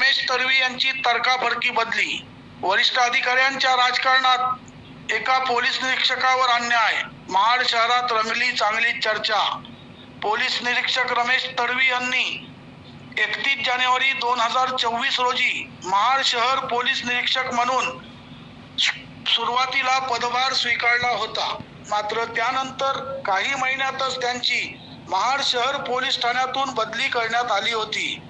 रमेश तडवी यांची तडकाफडकी बदली। वरिष्ठ अधिकाऱ्यांच्या राजकारणात एका पोलीस निरीक्षकावर अन्याय। महाड शहरात रंगली चांगली चर्चा। पोलीस निरीक्षक रमेश तडवी यांनी 31 जानेवारी 2024 रोजी महाड शहर पोलीस निरीक्षक म्हणून सुरुवातीला पदभार स्वीकारला होता। मात्र त्यानंतर काही महिन्यातच त्यांची महाड शहर पोलीस ठाण्यातून बदली करण्यात आली होती।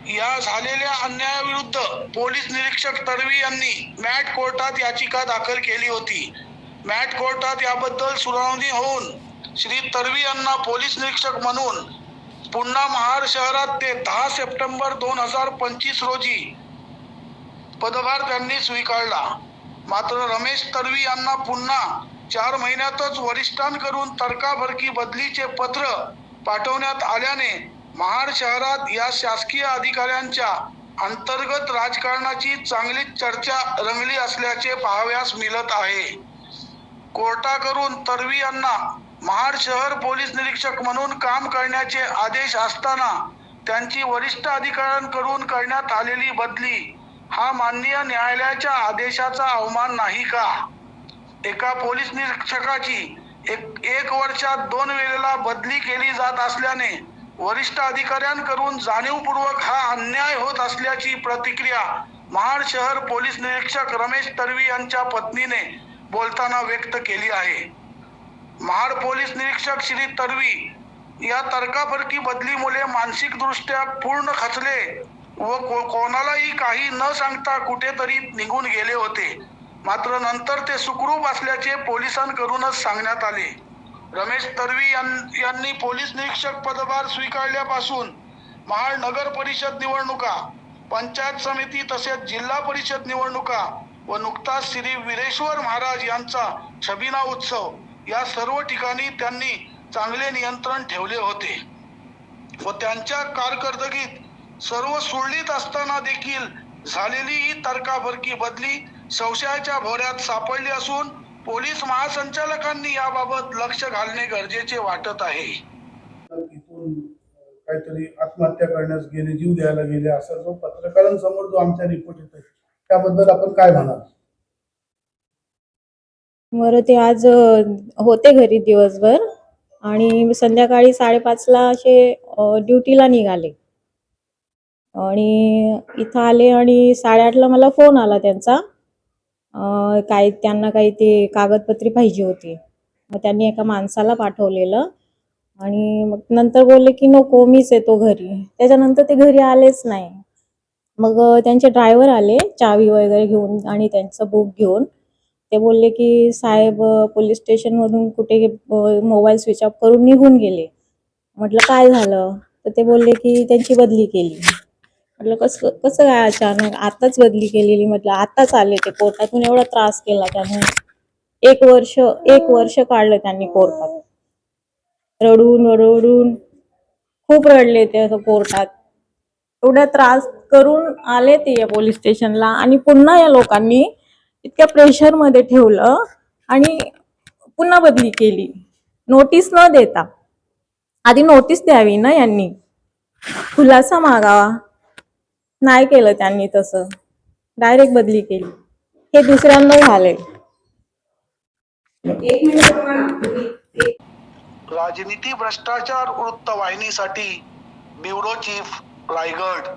या झालेल्या अन्यायाविरुद्ध पोलीस निरीक्षक तडवी यांनी मॅट कोर्टात याचिका दाखल केली होती। मॅट कोर्टात याबद्दल सुनावणी होऊन श्री तडवी यांना पोलीस निरीक्षक म्हणून पुन्हा महाड शहरात ते 10 सप्टेंबर 2025 रोजी पदभार त्यांनी स्वीकारला। मात्र रमेश तडवी यांना पुन्हा 4 महिन्यातच वरिष्ठांकडून तडकाफडकी बदलीचे पत्र पाठवण्यात आल्याने महाड शहरात या शासकीय अधिकाऱ्यांच्या अंतर्गत राजकारणाची चांगलीच चर्चा रंगली असल्याचे पाहावयास मिळत आहे। कोर्टाकडून तडवी यांना महाड शहर पोलीस निरीक्षक म्हणून काम करण्याचे आदेश असताना त्यांची वरिष्ठ अधिकाऱ्यांकडून करण्यात आलेली बदली हा माननीय न्यायालयाच्या आदेशाचा अवमान नाही का? एका पोलीस निरीक्षकाची एक वर्षात 2 वेळेला बदली केली जात असल्याने वरिष्ठ अधिकाऱ्यांकडून जाणीवपूर्वक हा अन्याय होत असल्याची प्रतिक्रिया महाड शहर पोलीस निरीक्षक रमेश तडवी यांच्या पत्नीने बोलताना व्यक्त केली आहे। महाड पोलीस निरीक्षक श्री तडवी या तडकाफडकी बदलीमुळे मानसिकदृष्ट्या पूर्ण खचले व कोणालाही काही न सांगता कुठेतरी निघून गेले होते। मात्र नंतर ते सुखरूप असल्याचे पोलिसांकडूनच सांगण्यात आले। रमेश तडवी यांनी पोलीस निरीक्षक पदभार स्वीकारल्यापासून महाड नगर परिषद निवडणुका, पंचायत समिती तसेच जिल्हा परिषद निवडणुका व नुकताच श्री वीरेश्वर महाराज यांचा छबिना उत्सव या सर्व ठिकाणी त्यांनी चांगले नियंत्रण ठेवले होते व त्यांच्या कारकिर्दीत सर्व सुरळीत असताना देखील झालेली ही तडकाफडकी बदली संशयाच्या भोवऱ्यात सापडली असून पोलीस महासंचालकांनी याबाबत लक्ष घालणे गरजेचे वाटत आहे। इथून काहीतरी आत्महत्या करण्यास गेले, जीव द्यायला गेले असा जो पत्रकारांसमोर जो आमचा रिपोर्ट येतोय त्याबद्दल आपण काय म्हणाल? बरं, ते आज होते घरी दिवसभर आणि संध्याकाळी 5:30 ला असे ड्युटीला निघाले आणि इथं आले आणि 8:30 ला मला फोन आला त्यांचा। त्यांना काही ते कागदपत्रे पाहिजे होती, मग त्यांनी एका माणसाला पाठवलेलं आणि मग नंतर बोलले की नको मीच येतो घरी। त्याच्यानंतर ते घरी आलेच नाही। मग त्यांचे ड्रायव्हर आले चावी वगैरे घेऊन आणि त्यांचं बुक घेऊन। ते बोलले की साहेब पोलीस स्टेशनमधून कुठे मोबाईल स्विच ऑफ करून निघून गेले। म्हटलं काय झालं? तर ते बोलले की त्यांची बदली केली। म्हटलं कसं काय अचानक? आताच बदली केलेली। म्हटलं आताच आले ते कोर्टातून, एवढा त्रास केला त्यांनी। 1 वर्ष काढलं त्यांनी कोर्टात, रडून खूप रडले ते कोर्टात। एवढा त्रास करून आले ते या पोलीस स्टेशनला आणि पुन्हा या लोकांनी इतक्या प्रेशर मध्ये ठेवलं आणि पुन्हा बदली केली नोटीस न देता। आधी नोटीस द्यावी ना यांनी, खुलासा मागावा, नाही केलं त्यांनी तसं, डायरेक्ट बदली केली। हे दुसऱ्यांदा झाले। राजनीती भ्रष्टाचार वृत्तवाहिनीसाठी ब्युरो चीफ, रायगड।